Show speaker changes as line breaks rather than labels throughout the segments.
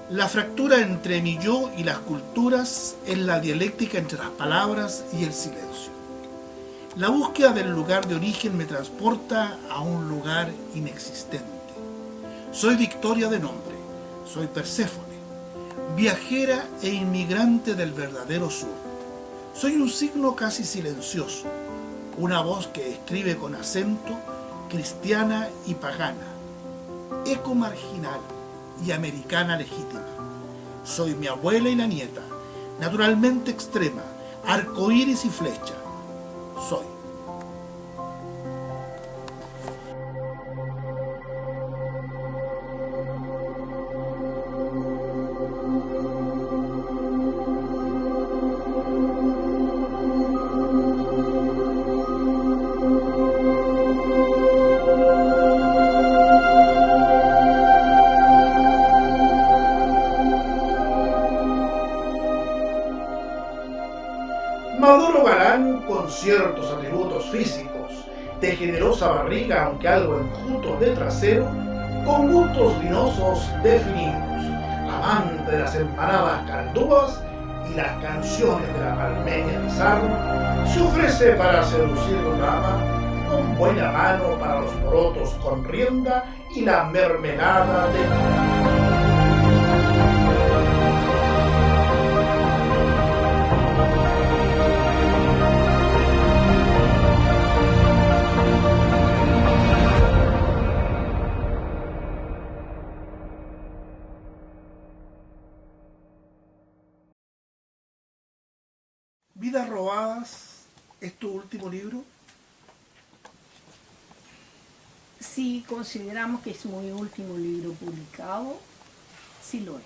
La fractura entre mi yo y las culturas es la dialéctica entre las palabras y el silencio. La búsqueda del lugar de origen me transporta a un lugar inexistente. Soy Victoria de nombre, soy Perséfone, viajera e inmigrante del verdadero sur. Soy un signo casi silencioso, una voz que escribe con acento, cristiana y pagana, eco marginal y americana legítima. Soy mi abuela y la nieta, naturalmente extrema, arcoíris y flecha. Soy. Maduro galán con ciertos atributos físicos, de generosa barriga aunque algo enjuto de trasero, con gustos vinosos definidos, amante de las empanadas caldúas y las canciones de la Palmeña Pizarro, se ofrece para seducir dama, con buena mano para los porotos con rienda y la mermelada de mora. Vidas robadas es tu último libro.
Si consideramos que es mi último libro publicado, sí lo es.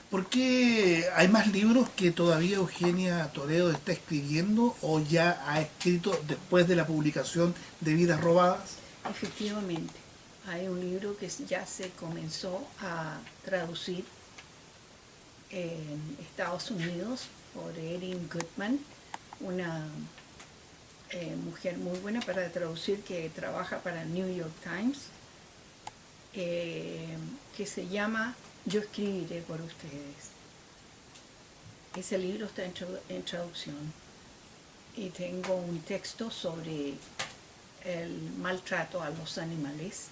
¿Por qué hay más libros que todavía Eugenia Toledo está escribiendo o ya ha escrito después de la publicación de Vidas Robadas?
Efectivamente, hay un libro que ya se comenzó a traducir en Estados Unidos por Erin Goodman, una mujer muy buena para traducir que trabaja para el New York Times, que se llama Yo escribiré por ustedes. Ese libro está en traducción y tengo un texto sobre el maltrato a los animales,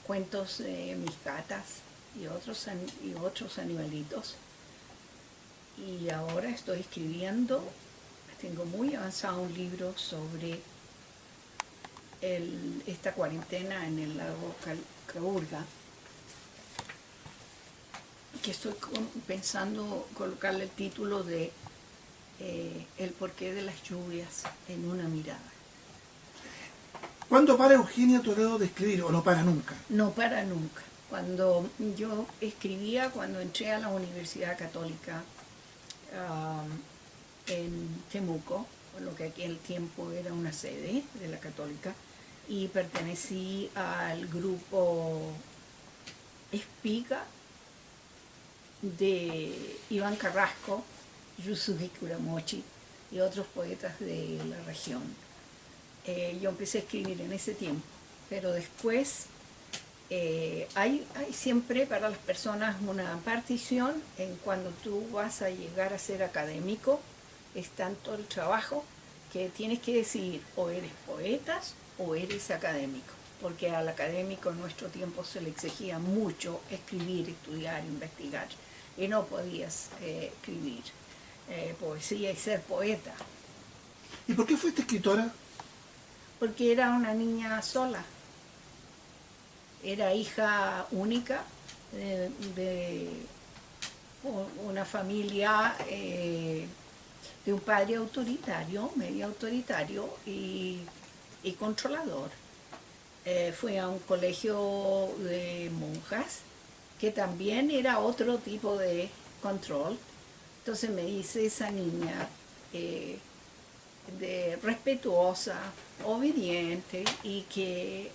cuentos de mis gatas y otros animalitos. Y ahora estoy escribiendo, tengo muy avanzado un libro sobre esta cuarentena en el lago Caurga, que estoy pensando colocarle el título de El porqué de las lluvias en una mirada.
¿Cuándo para Eugenia Toledo de escribir o no para nunca?
No para nunca. Cuando yo escribía, cuando entré a la Universidad Católica en Temuco, lo que aquí en el tiempo era una sede de la Católica, y pertenecí al grupo Espiga de Iván Carrasco, Yusuke Kuramochi y otros poetas de la región. Yo empecé a escribir en ese tiempo, pero después hay siempre para las personas una partición en cuando tú vas a llegar a ser académico, es tanto el trabajo que tienes que decidir o eres poeta o eres académico, porque al académico en nuestro tiempo se le exigía mucho escribir, estudiar, investigar, y no podías escribir poesía y ser poeta.
¿Y por qué fuiste escritora?
Porque era una niña sola. Era hija única de una familia de un padre autoritario, medio autoritario y controlador. Fui a un colegio de monjas que también era otro tipo de control. Entonces me dice esa niña respetuosa, obediente y que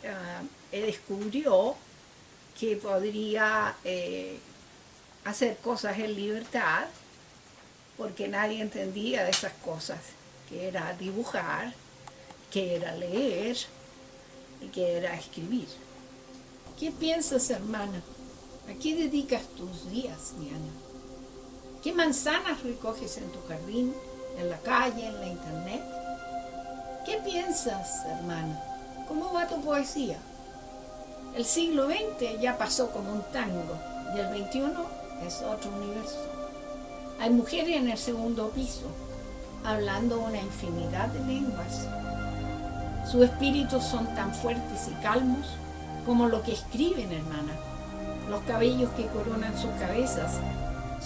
descubrió que podría hacer cosas en libertad porque nadie entendía de esas cosas, que era dibujar, que era leer y que era escribir. ¿Qué piensas, hermana? ¿A qué dedicas tus días, Diana? ¿Qué manzanas recoges en tu jardín, en la calle, en la internet? ¿Qué piensas, hermana? ¿Cómo va tu poesía? El siglo XX ya pasó como un tango y el XXI es otro universo. Hay mujeres en el segundo piso, hablando una infinidad de lenguas. Sus espíritus son tan fuertes y calmos como lo que escriben, hermana. Los cabellos que coronan sus cabezas,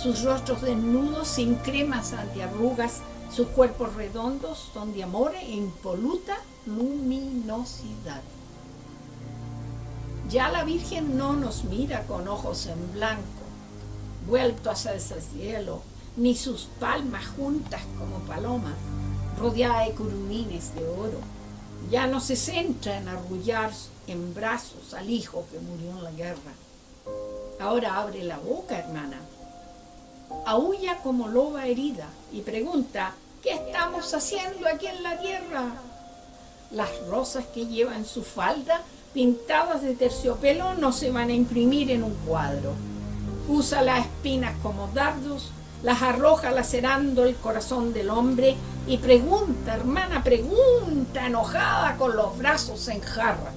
sus rostros desnudos sin cremas antiarrugas, sus cuerpos redondos son de amor e impoluta luminosidad. Ya la Virgen no nos mira con ojos en blanco, vuelto hacia el cielo, ni sus palmas juntas como palomas, rodeada de querubines de oro. Ya no se centra en arrullar en brazos al hijo que murió en la guerra. Ahora abre la boca, hermana. Aúlla como loba herida y pregunta, ¿qué estamos haciendo aquí en la tierra? Las rosas que lleva en su falda, pintadas de terciopelo, no se van a imprimir en un cuadro. Usa las espinas como dardos, las arroja lacerando el corazón del hombre y pregunta, hermana, pregunta, enojada con los brazos en jarra.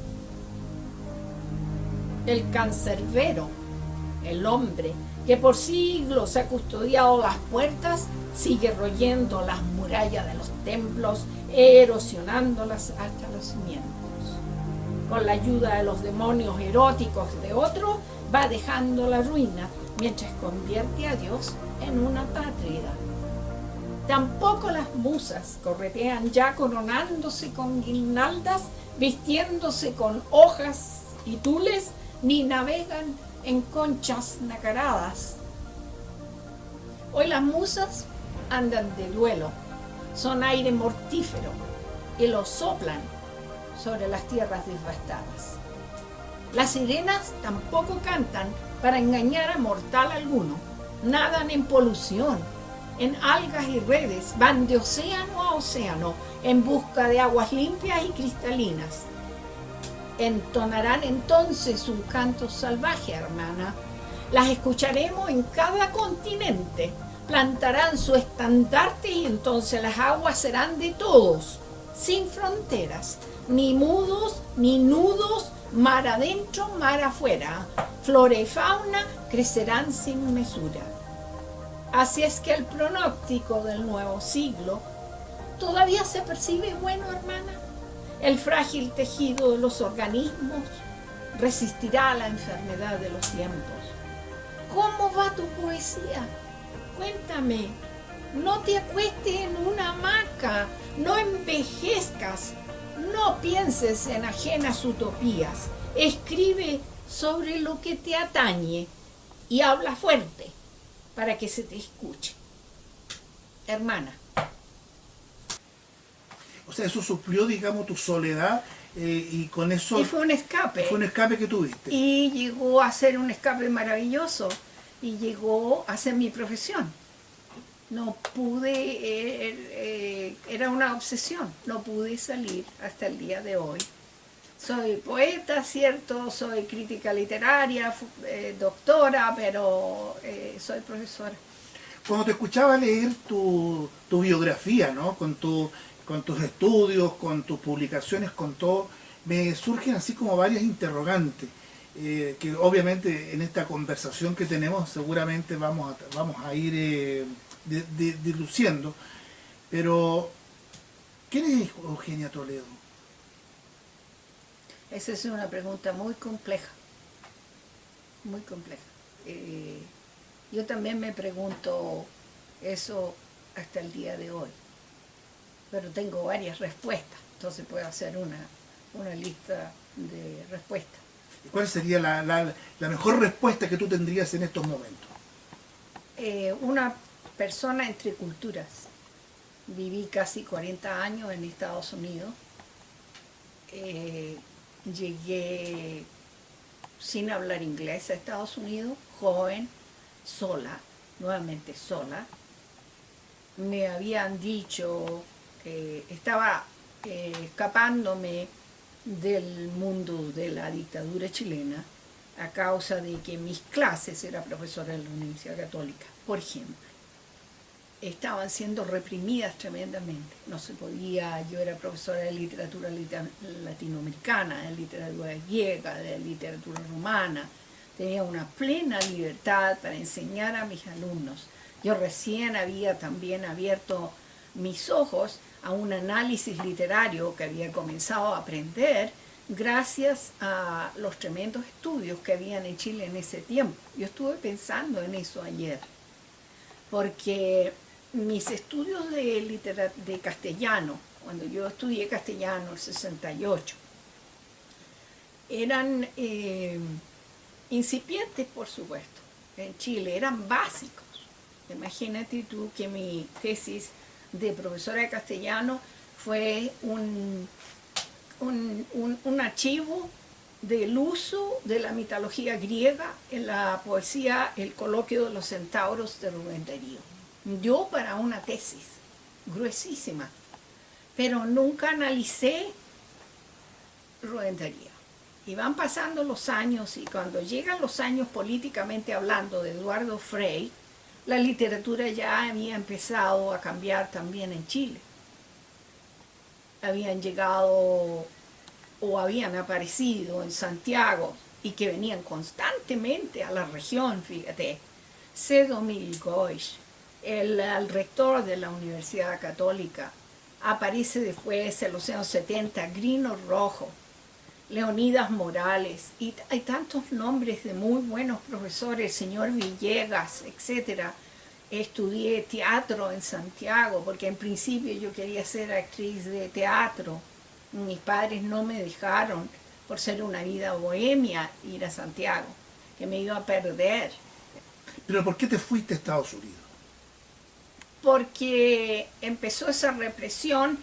El cancerbero, el hombre que por siglos ha custodiado las puertas, sigue royendo las murallas de los templos, erosionándolas hasta los cimientos. Con la ayuda de los demonios eróticos de otro, va dejando la ruina, mientras convierte a Dios en una patria. Tampoco las musas corretean ya coronándose con guirnaldas, vistiéndose con hojas y tules, ni navegan en conchas nacaradas. Hoy las musas andan de duelo, son aire mortífero y lo soplan sobre las tierras devastadas. Las sirenas tampoco cantan para engañar a mortal alguno, nadan en polución, en algas y redes, van de océano a océano en busca de aguas limpias y cristalinas. Entonarán entonces un canto salvaje, hermana. Las escucharemos en cada continente. Plantarán su estandarte y entonces las aguas serán de todos, sin fronteras, ni mudos, ni nudos, mar adentro, mar afuera. Flora y fauna crecerán sin mesura. Así es que el pronóstico del nuevo siglo todavía se percibe bueno, hermana. El frágil tejido de los organismos resistirá a la enfermedad de los tiempos. ¿Cómo va tu poesía? Cuéntame. No te acuestes en una hamaca, no envejezcas, no pienses en ajenas utopías. Escribe sobre lo que te atañe y habla fuerte para que se te escuche. Hermana.
O sea, eso suplió, digamos, tu soledad y con eso...
Y fue un escape.
Fue un escape que tuviste.
Y llegó a ser un escape maravilloso y llegó a ser mi profesión. No pude, era una obsesión, no pude salir hasta el día de hoy. Soy poeta, cierto, soy crítica literaria, doctora, pero soy profesora.
Cuando te escuchaba leer tu biografía, ¿no? Con tus estudios, con tus publicaciones, con todo, me surgen así como varias interrogantes, que obviamente en esta conversación que tenemos seguramente vamos a ir diluciendo. Pero, ¿quién es Eugenia Toledo?
Esa es una pregunta muy compleja, muy compleja. Yo también me pregunto eso hasta el día de hoy, pero tengo varias respuestas, entonces puedo hacer una lista de respuestas.
¿Cuál sería la mejor respuesta que tú tendrías en estos momentos?
Una persona entre culturas. Viví casi 40 años en Estados Unidos. Llegué sin hablar inglés a Estados Unidos, joven, sola, nuevamente sola. Me habían dicho que estaba escapándome del mundo de la dictadura chilena. a causa de que mis clases, era profesora de la Universidad Católica, por ejemplo, estaban siendo reprimidas tremendamente. No se podía, yo era profesora de literatura latinoamericana, de literatura griega, de literatura romana, tenía una plena libertad para enseñar a mis alumnos. Yo recién había también abierto mis ojos a un análisis literario que había comenzado a aprender gracias a los tremendos estudios que habían en Chile en ese tiempo. Yo estuve pensando en eso ayer, porque mis estudios de castellano, cuando yo estudié castellano en el 68, eran incipientes, por supuesto, en Chile, eran básicos. Imagínate tú que mi tesis de profesora de castellano fue un archivo del uso de la mitología griega en la poesía El coloquio de los centauros de Rubén Darío. Yo para una tesis gruesísima, pero nunca analicé Rubén Darío. Y van pasando los años, y cuando llegan los años políticamente hablando de Eduardo Frei, la literatura ya había empezado a cambiar también en Chile. Habían llegado o habían aparecido en Santiago y que venían constantemente a la región, fíjate, Sedomil Goix, el rector de la Universidad Católica, aparece después en los años 70, Grino Rojo, Leonidas Morales, y hay tantos nombres de muy buenos profesores, señor Villegas, etc. Estudié teatro en Santiago, porque en principio yo quería ser actriz de teatro. Mis padres no me dejaron, por ser una vida bohemia, ir a Santiago, que me iba a perder.
¿Pero por qué te fuiste a Estados Unidos?
Porque empezó esa represión.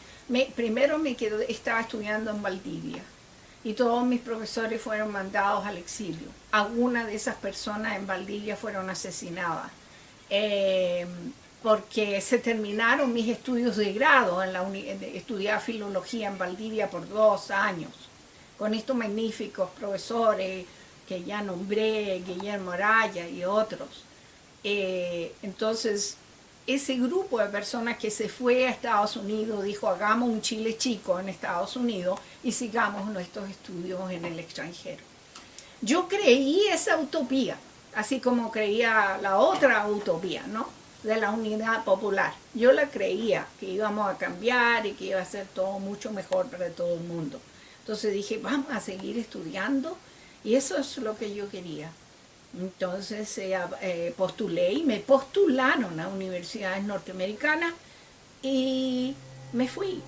Primero estaba estudiando en Valdivia, y todos mis profesores fueron mandados al exilio. Algunas de esas personas en Valdivia fueron asesinadas, porque se terminaron mis estudios de grado. Estudié filología en Valdivia por 2 años, con estos magníficos profesores que ya nombré, Guillermo Araya y otros. Entonces, ese grupo de personas que se fue a Estados Unidos dijo: hagamos un Chile chico en Estados Unidos y sigamos nuestros estudios en el extranjero. Yo creí esa utopía, así como creía la otra utopía, ¿no?, de la unidad popular. Yo la creía, que íbamos a cambiar y que iba a ser todo mucho mejor para todo el mundo. Entonces dije, vamos a seguir estudiando, y eso es lo que yo quería. Entonces postulé, y me postularon a universidades norteamericanas, y me fui.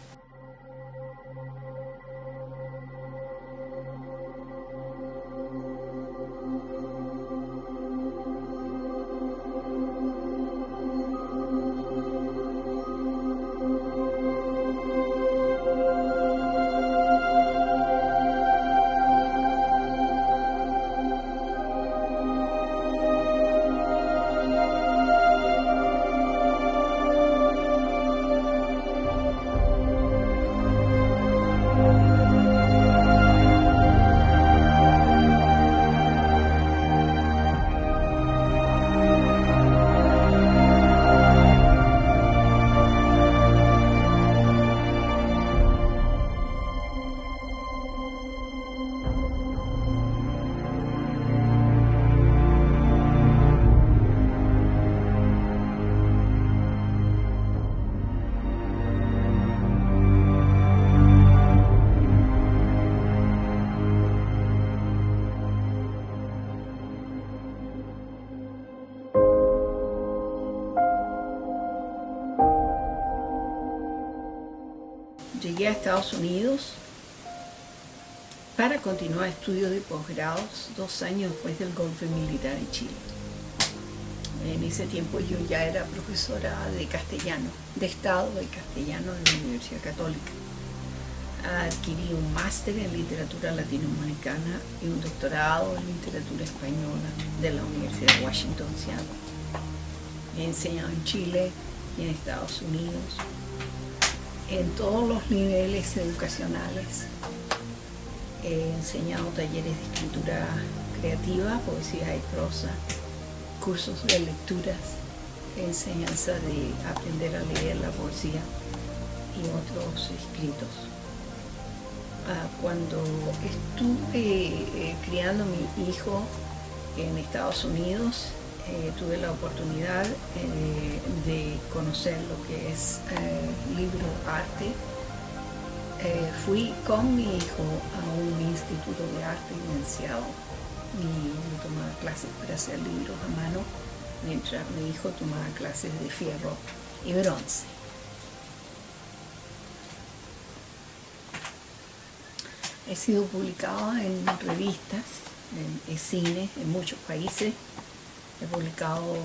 Llegué a Estados Unidos para continuar estudios de posgrados 2 años después del golpe militar en Chile. En ese tiempo yo ya era profesora de castellano, de Estado de castellano en la Universidad Católica. Adquirí un máster en literatura latinoamericana y un doctorado en literatura española de la Universidad de Washington, Seattle. He enseñado en Chile y en Estados Unidos, en todos los niveles educacionales. He enseñado talleres de escritura creativa, poesía y prosa, cursos de lecturas, enseñanza de aprender a leer la poesía y otros escritos. Cuando estuve criando a mi hijo en Estados Unidos, tuve la oportunidad de conocer lo que es libro arte. Fui con mi hijo a un instituto de arte iniciado y yo tomaba clases para hacer libros a mano, mientras mi hijo tomaba clases de fierro y bronce. He sido publicado en revistas, en cine, en muchos países. He publicado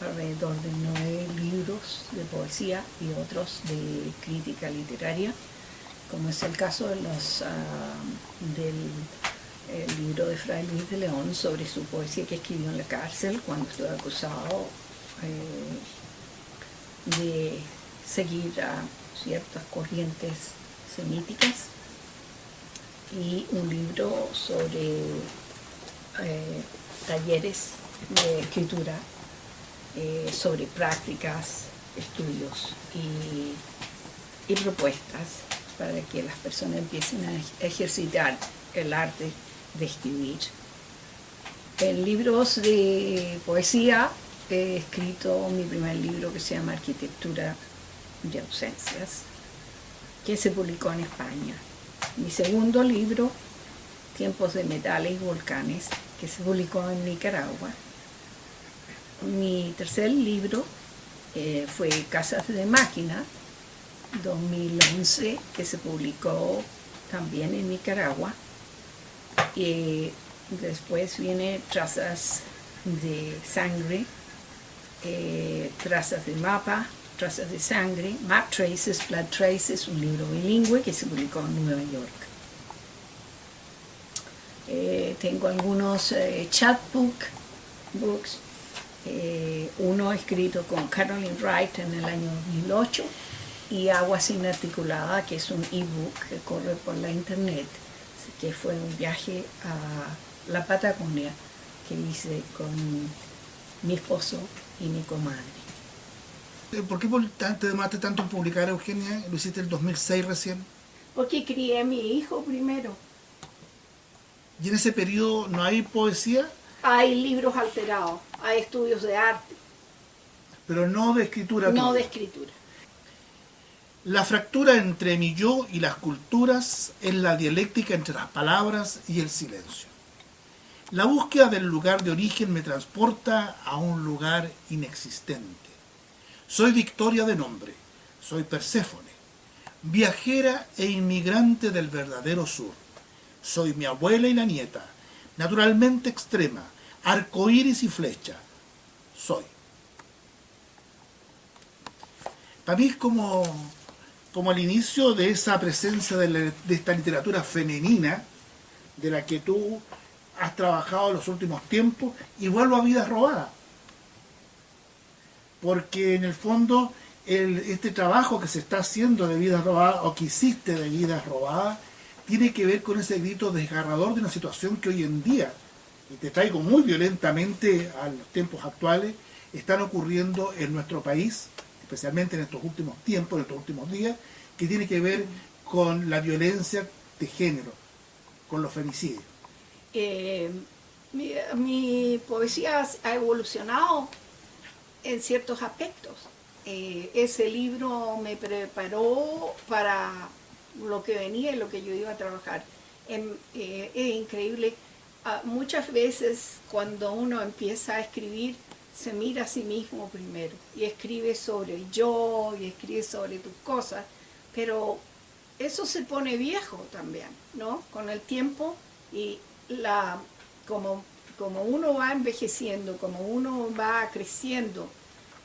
alrededor de 9 libros de poesía y otros de crítica literaria, como es el caso de del libro de Fray Luis de León sobre su poesía que escribió en la cárcel cuando estuvo acusado de seguir a ciertas corrientes semíticas, y un libro sobre talleres de escritura, sobre prácticas, estudios y propuestas para que las personas empiecen a ejercitar el arte de escribir. En libros de poesía he escrito mi primer libro, que se llama Arquitectura de ausencias, que se publicó en España. Mi segundo libro, Tiempos de metales y volcanes, que se publicó en Nicaragua. Mi tercer libro fue Casas de Máquina, 2011, que se publicó también en Nicaragua. Y después viene Trazas de Sangre, Trazas de Mapa, Trazas de Sangre, Map Traces, Blood Traces, un libro bilingüe que se publicó en Nueva York. Tengo algunos books, uno escrito con Caroline Wright en el año 2008, y Agua sin articulada, que es un ebook que corre por la internet, que fue un viaje a la Patagonia que hice con mi esposo y mi comadre.
¿Por qué te demoraste tanto en publicar, Eugenia? ¿Lo hiciste en el 2006 recién?
Porque crié a mi hijo primero.
¿Y en ese periodo no hay poesía?
Hay libros alterados, hay estudios de arte.
Pero no de escritura.
No de escritura.
La fractura entre mi yo y las culturas es la dialéctica entre las palabras y el silencio. La búsqueda del lugar de origen me transporta a un lugar inexistente. Soy Victoria de nombre, soy Perséfone, viajera e inmigrante del verdadero sur. Soy mi abuela y la nieta, naturalmente extrema, arcoíris y flecha. Soy. Para mí es como el inicio de esa presencia de esta literatura femenina de la que tú has trabajado en los últimos tiempos, y vuelvo a Vidas Robadas. Porque en el fondo este trabajo que se está haciendo de Vidas Robadas, o que hiciste de Vidas Robadas, tiene que ver con ese grito desgarrador de una situación que hoy en día, y te traigo muy violentamente a los tiempos actuales, están ocurriendo en nuestro país, especialmente en estos últimos tiempos, en estos últimos días, que tiene que ver con la violencia de género, con los femicidios.
Mi poesía ha evolucionado en ciertos aspectos. Ese libro me preparó para lo que venía y lo que yo iba a trabajar. Es increíble. Muchas veces cuando uno empieza a escribir, se mira a sí mismo primero y escribe sobre el yo y escribe sobre tus cosas, pero eso se pone viejo también, ¿no? Con el tiempo, y como uno va envejeciendo, como uno va creciendo,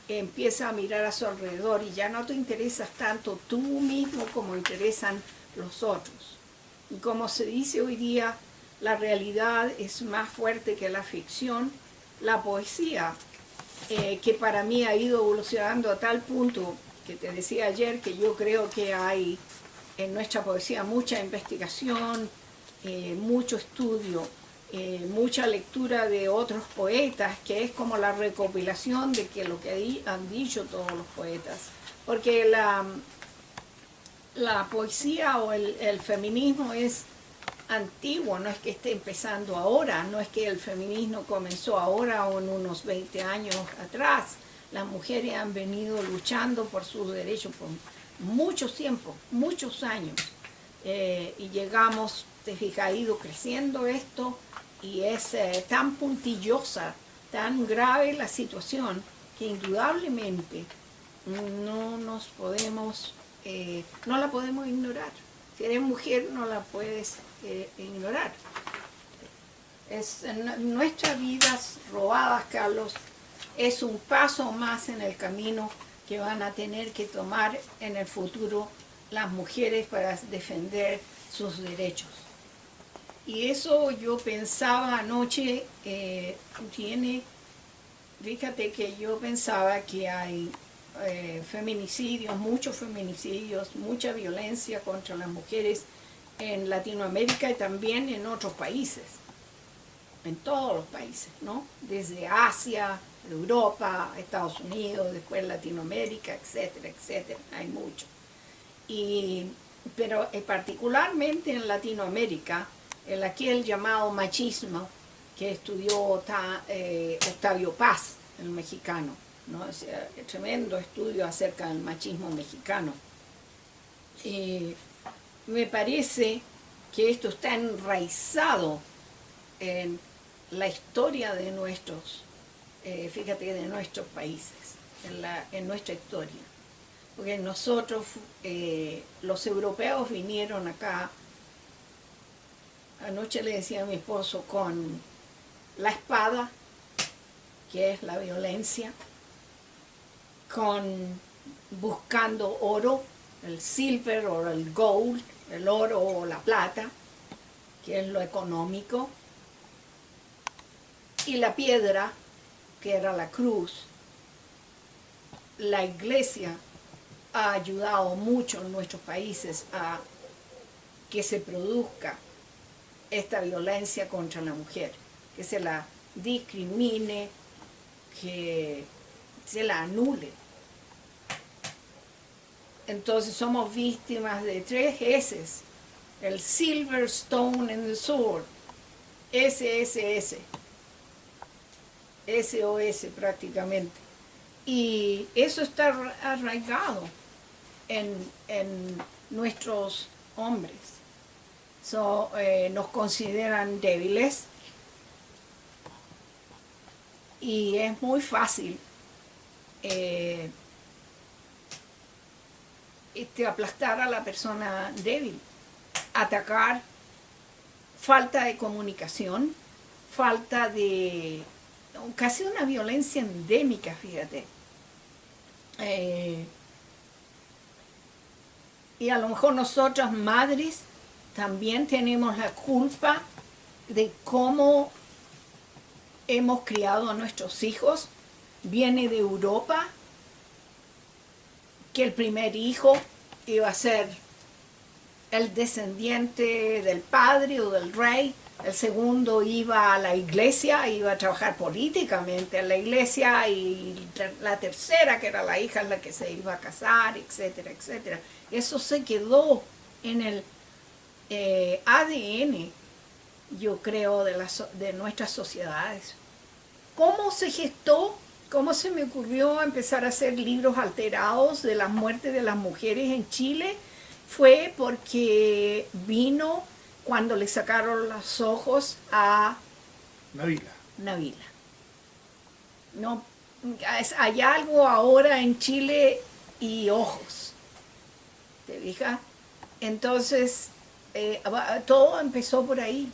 empieza a mirar a su alrededor y ya no te interesas tanto tú mismo como interesan los otros. Y como se dice hoy día, la realidad es más fuerte que la ficción. La poesía, que para mí ha ido evolucionando a tal punto que te decía ayer que yo creo que hay en nuestra poesía mucha investigación, mucho estudio, mucha lectura de otros poetas, que es como la recopilación de que lo que han dicho todos los poetas. Porque la poesía o el feminismo es antiguo, no es que esté empezando ahora, no es que el feminismo comenzó ahora o en unos 20 años atrás. Las mujeres han venido luchando por sus derechos por mucho tiempo, muchos años. Y llegamos, te fijas, ha ido creciendo esto y es tan puntillosa, tan grave la situación que indudablemente no nos podemos, no la podemos ignorar. Si eres mujer no la puedes ignorar. Nuestras vidas robadas, Carlos, es un paso más en el camino que van a tener que tomar en el futuro las mujeres para defender sus derechos. Y eso yo pensaba anoche, fíjate que yo pensaba que hay feminicidios, mucha violencia contra las mujeres en Latinoamérica y también en otros países, en todos los países, ¿no? Desde Asia, Europa, Estados Unidos, después Latinoamérica, etcétera, etcétera, hay mucho. Pero particularmente en Latinoamérica, aquel llamado machismo que estudió Octavio Paz, el mexicano, ¿no? Es un tremendo estudio acerca del machismo mexicano. Me parece que esto está enraizado en la historia de nuestros, de nuestros países, en nuestra historia. Porque nosotros, los europeos vinieron acá, anoche le decía a mi esposo, con la espada, que es la violencia, buscando oro, el silver o el gold, el oro o la plata, que es lo económico, y la piedra, que era la cruz. La iglesia ha ayudado mucho en nuestros países a que se produzca esta violencia contra la mujer, que se la discrimine, que se la anule. Entonces somos víctimas de 3 S's, el silver, stone and the sword, SSS, SOS prácticamente. Y eso está arraigado en nuestros hombres. Nos consideran débiles y es muy fácil aplastar a la persona débil, atacar, falta de comunicación, falta de casi una violencia endémica, fíjate. Y a lo mejor nosotras madres también tenemos la culpa de cómo hemos criado a nuestros hijos. Viene de Europa, que el primer hijo iba a ser el descendiente del padre o del rey, el segundo iba a la iglesia, iba a trabajar políticamente en la iglesia, y la tercera, que era la hija, es la que se iba a casar, etcétera, etcétera. Eso se quedó en el ADN, yo creo, de nuestras sociedades. ¿Cómo se gestó? ¿Cómo se me ocurrió empezar a hacer libros alterados de la muerte de las mujeres en Chile? Fue porque vino cuando le sacaron los ojos a Navila. No, hay algo ahora en Chile y ojos, ¿te fijas? Entonces, todo empezó por ahí.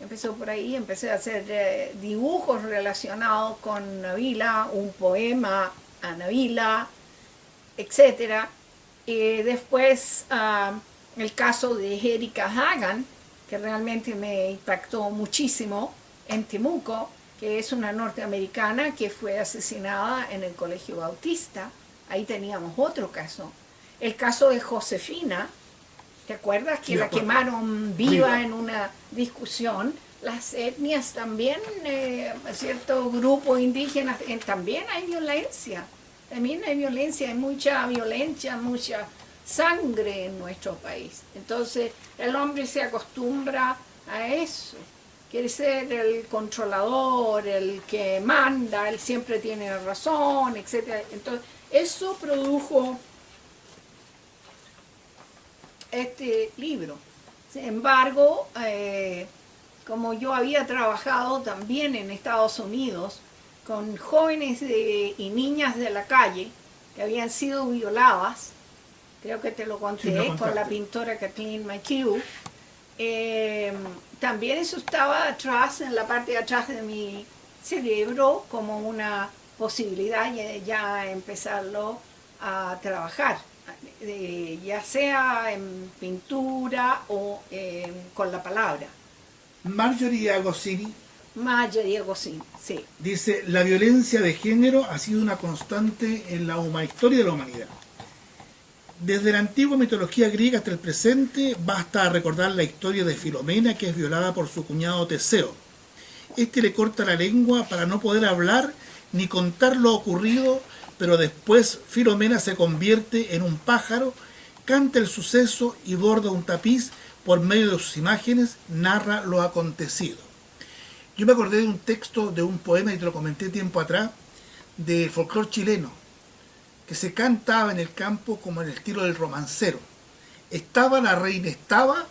Empecé a hacer dibujos relacionados con Navila, un poema a Navila, etc. Y después el caso de Erika Hagan, que realmente me impactó muchísimo, en Temuco, que es una norteamericana que fue asesinada en el Colegio Bautista. Ahí teníamos otro caso. El caso de Josefina, ¿te acuerdas que la quemaron viva en una discusión? las etnias también, ciertos grupos indígenas, también hay violencia. También hay violencia, hay mucha violencia, mucha sangre en nuestro país. Entonces el hombre se acostumbra a eso. Quiere ser el controlador, el que manda, él siempre tiene razón, etc. Entonces eso produjo este libro. Sin embargo, como yo había trabajado también en Estados Unidos con jóvenes y niñas de la calle que habían sido violadas, creo que te lo conté,
Sí,
con la pintora Kathleen McHugh, también eso estaba atrás, en la parte de atrás de mi cerebro, como una posibilidad ya empezarlo a trabajar, ya sea en pintura o con la palabra.
Marjorie Agostini
Marjorie Agostini, sí.
dice: la violencia de género ha sido una constante en la historia de la humanidad. Desde la antigua mitología griega hasta el presente, basta recordar la historia de Filomena, que es violada por su cuñado Teseo. Este le corta la lengua para no poder hablar ni contar lo ocurrido, pero después Filomena se convierte en un pájaro, canta el suceso y borda un tapiz por medio de sus imágenes, narra lo acontecido. Yo me acordé de un texto de un poema, y te lo comenté tiempo atrás, de folclore chileno, que se cantaba en el campo como en el estilo del romancero. Estaba la reina, estaba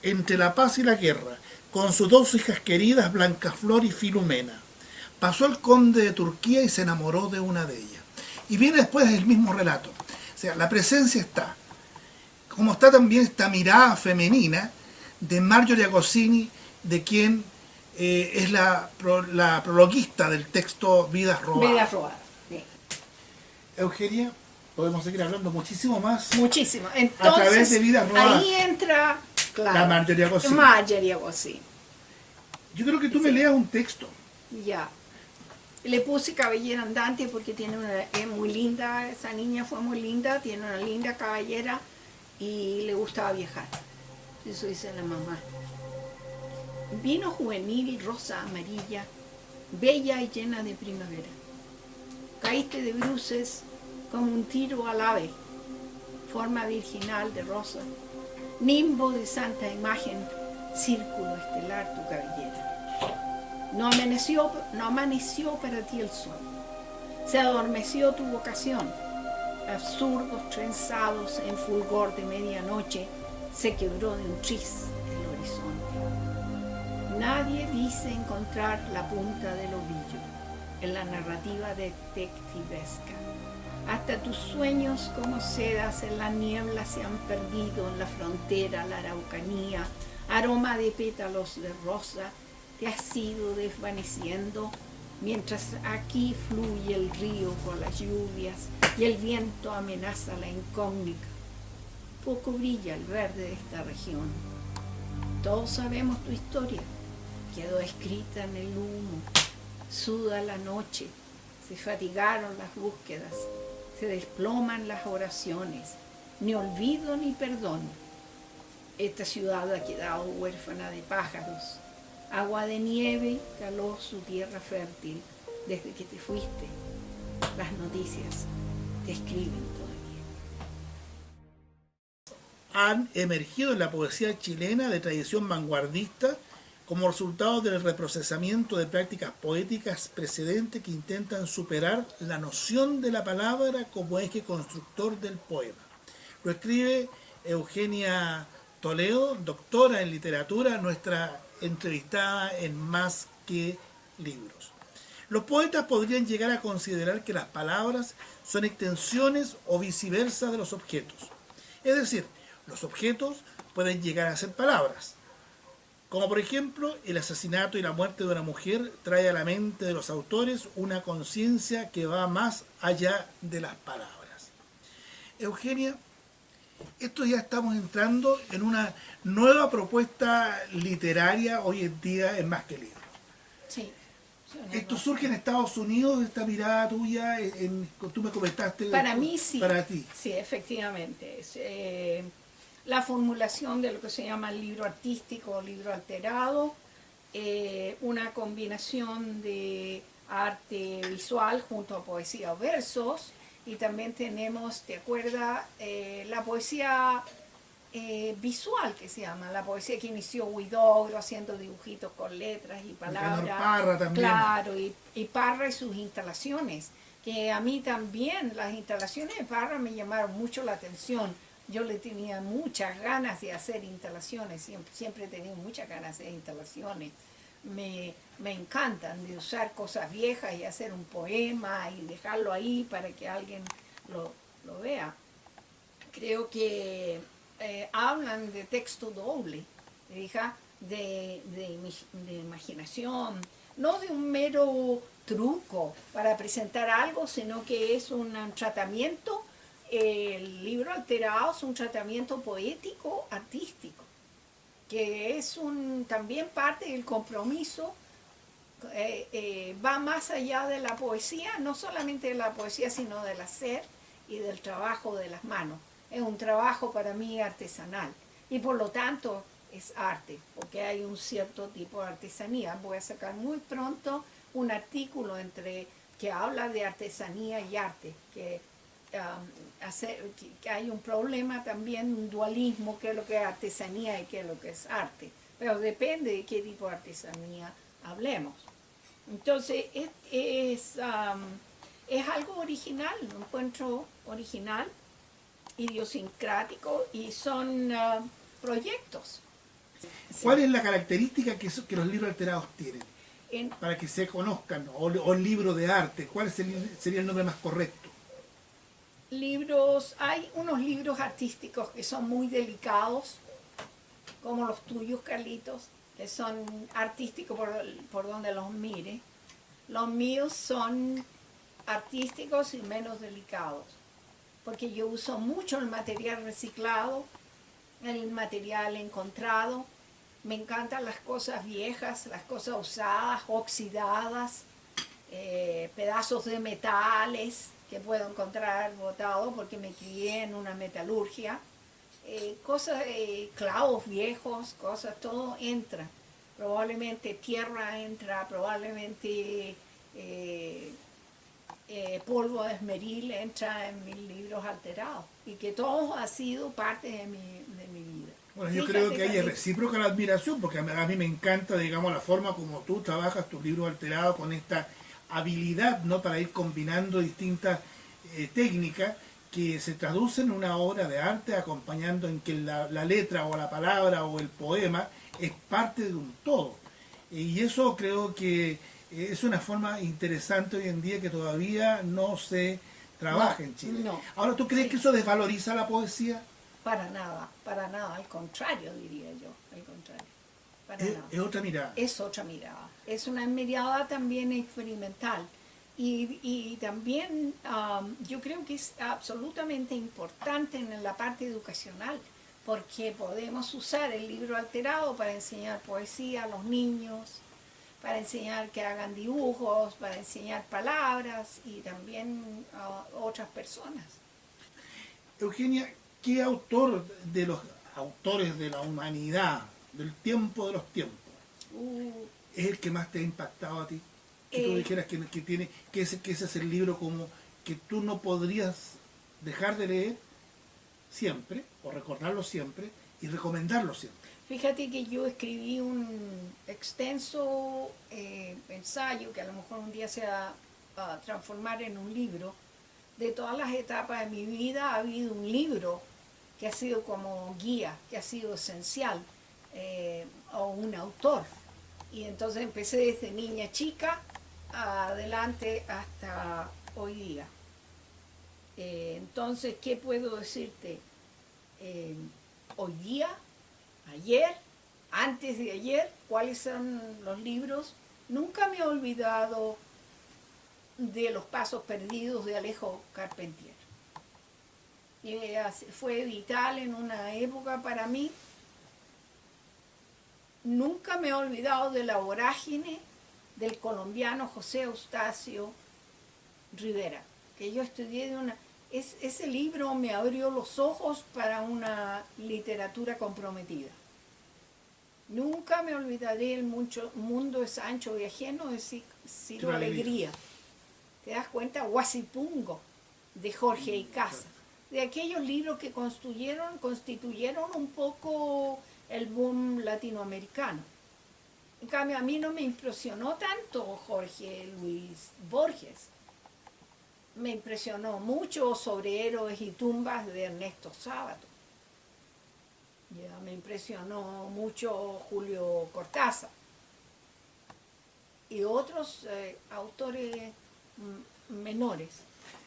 entre la paz y la guerra, con sus dos hijas queridas, Blancaflor y Filomena. Pasó el conde de Turquía y se enamoró de una de ellas. Y viene después el mismo relato. O sea, la presencia está. Como está también esta mirada femenina de Marjorie Agostini, de quien es la prologuista del texto Vidas Robadas.
Vidas Robadas, sí.
Eugenia, podemos seguir hablando muchísimo más.
Muchísimo. Entonces,
a través de Vidas Robadas.
Ahí entra, claro,
La Marjorie Agostini.
Marjorie Agostini.
Yo creo que tú me leas un texto.
Ya. Le puse cabellera andante porque es muy linda, esa niña fue muy linda, tiene una linda cabellera y le gustaba viajar. Eso dice la mamá. Vino juvenil, rosa, amarilla, bella y llena de primavera. Caíste de bruces como un tiro al ave, forma virginal de rosa, nimbo de santa imagen, círculo estelar tu cabellera. No amaneció para ti el sol, se adormeció tu vocación, absurdos trenzados en fulgor de medianoche, se quebró de un tris el horizonte. Nadie dice encontrar la punta del ovillo en la narrativa detectivesca. Hasta tus sueños como sedas en la niebla se han perdido en la frontera, la araucanía, aroma de pétalos de rosa, te has ido desvaneciendo mientras aquí fluye el río con las lluvias y el viento amenaza la incógnita. Poco brilla el verde de esta región. Todos sabemos tu historia, quedó escrita en el humo, suda la noche, se fatigaron las búsquedas, se desploman las oraciones, ni olvido ni perdón. Esta ciudad ha quedado huérfana de pájaros. Agua de nieve caló su tierra fértil desde que te fuiste. Las noticias te escriben todavía.
Han emergido en la poesía chilena de tradición vanguardista como resultado del reprocesamiento de prácticas poéticas precedentes que intentan superar la noción de la palabra como eje constructor del poema. Lo escribe Eugenia Toledo, doctora en literatura, nuestra entrevistada en Más que Libros. Los poetas podrían llegar a considerar que las palabras son extensiones o viceversa de los objetos. Es decir, los objetos pueden llegar a ser palabras. Como por ejemplo, el asesinato y la muerte de una mujer trae a la mente de los autores una conciencia que va más allá de las palabras. Eugenia, esto ya estamos entrando en una nueva propuesta literaria hoy en día en Más que Libros.
Sí.
Esto surge en Estados Unidos, esta mirada tuya, tú me comentaste.
Para mí sí.
Para ti.
Sí, efectivamente. La formulación de lo que se llama el libro artístico o libro alterado una combinación de arte visual junto a poesía o versos, y también tenemos, ¿te acuerdas? La poesía visual, que se llama, la poesía que inició Huidobro haciendo dibujitos con letras y palabras.
Parra también.
Claro, y Parra y sus instalaciones, que a mí también las instalaciones de Parra me llamaron mucho la atención. Yo le tenía muchas ganas de hacer instalaciones, siempre he tenido muchas ganas de hacer instalaciones. Me encantan de usar cosas viejas y hacer un poema y dejarlo ahí para que alguien lo vea. Creo que hablan de texto doble, ¿fija? De imaginación, no de un mero truco para presentar algo, sino que es un tratamiento. El libro alterado es un tratamiento poético, artístico, que es también parte del compromiso. Va más allá de la poesía, no solamente de la poesía, sino del hacer y del trabajo de las manos. Es un trabajo para mí artesanal y por lo tanto es arte, porque hay un cierto tipo de artesanía. Voy a sacar muy pronto un artículo que habla de artesanía y arte, que hay un problema también, un dualismo, qué es lo que es artesanía y qué es lo que es arte, pero depende de qué tipo de artesanía hablemos. Entonces es algo original, lo encuentro original, idiosincrático, y son proyectos.
¿Cuál es la característica que los libros alterados tienen?
En,
Para que se conozcan, o el libro de arte, ¿cuál sería el nombre más correcto?
hay unos libros artísticos que son muy delicados, como los tuyos, Carlitos, que son artísticos por donde los mire. Los míos son artísticos y menos delicados, porque yo uso mucho el material reciclado, el material encontrado. Me encantan las cosas viejas, las cosas usadas, oxidadas, pedazos de metales que puedo encontrar botados porque me crié en una metalurgia. Cosas, clavos viejos, cosas, todo entra. Probablemente tierra entra, probablemente polvo de esmeril entra en mis libros alterados, y que todo ha sido parte de mi vida.
Bueno, yo creo que ahí es recíproca la admiración, porque a mí me encanta, digamos, la forma como tú trabajas tus libros alterados con esta habilidad, ¿no?, para ir combinando distintas técnicas que se traducen en una obra de arte, acompañando en que la letra o la palabra o el poema es parte de un todo. Y eso creo que es una forma interesante hoy en día que todavía no se trabaja en Chile.
No.
Ahora, ¿tú crees que eso desvaloriza la poesía?
Para nada, al contrario, diría yo, al contrario.
Es otra mirada.
Es otra mirada, es una mirada también experimental. Y también yo creo que es absolutamente importante en la parte educacional, porque podemos usar el libro alterado para enseñar poesía a los niños, para enseñar que hagan dibujos, para enseñar palabras y también a otras personas.
Eugenia, ¿qué autor de los autores de la humanidad, del tiempo de los tiempos, es el que más te ha impactado a ti? Que tú dijeras que ese es el libro como que tú no podrías dejar de leer siempre, o recordarlo siempre, y recomendarlo siempre.
Fíjate que yo escribí un extenso ensayo que a lo mejor un día se va a transformar en un libro. De todas las etapas de mi vida ha habido un libro que ha sido como guía, que ha sido esencial, o un autor. Y entonces empecé desde niña chica adelante hasta hoy día. Entonces, ¿qué puedo decirte? Hoy día, ayer, antes de ayer, ¿cuáles son los libros? Nunca me he olvidado de Los Pasos Perdidos de Alejo Carpentier. Fue vital en una época para mí. Nunca me he olvidado de La Vorágine del colombiano José Eustacio Rivera, que yo estudié ese libro me abrió los ojos para una literatura comprometida. Nunca me olvidaré el mundo es ancho y ajeno de Ciro Alegría. ¿Te das cuenta? Guasipungo, de Jorge Icaza. De aquellos libros que constituyeron un poco el boom latinoamericano. En cambio, a mí no me impresionó tanto Jorge Luis Borges. Me impresionó mucho Sobre héroes y tumbas de Ernesto Sábato. Ya me impresionó mucho Julio Cortázar. Y otros autores menores.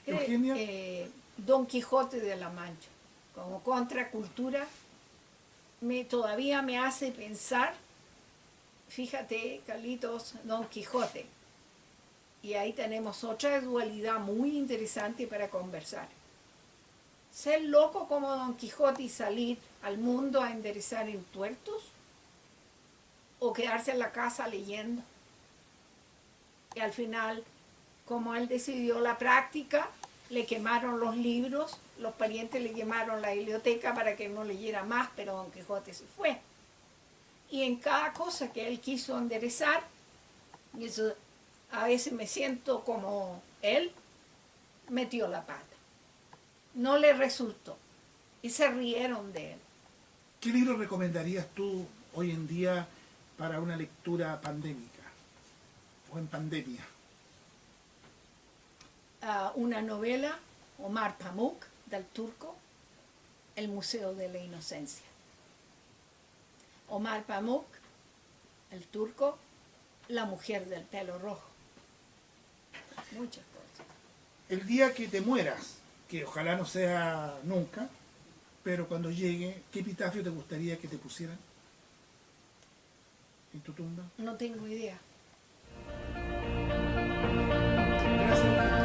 Eugenia.
Don Quijote de la Mancha, como contracultura, todavía me hace pensar, fíjate, Carlitos, Don Quijote. Y ahí tenemos otra dualidad muy interesante para conversar. Ser loco como Don Quijote y salir al mundo a enderezar entuertos, o quedarse en la casa leyendo. Y al final, como él decidió la práctica, le quemaron los libros, los parientes le quemaron la biblioteca para que no leyera más, pero Don Quijote se fue. Y en cada cosa que él quiso enderezar, y eso, a veces me siento como él, metió la pata. No le resultó. Y se rieron de él.
¿Qué libro recomendarías tú hoy en día para una lectura pandémica o en pandemia?
Una novela, Omar Pamuk, del turco, El Museo de la Inocencia. Omar Pamuk, el turco, La mujer del pelo rojo. Muchas cosas.
El día que te mueras, que ojalá no sea nunca, pero cuando llegue, ¿qué epitafio te gustaría que te pusieran en tu tumba?
No tengo idea.
Gracias.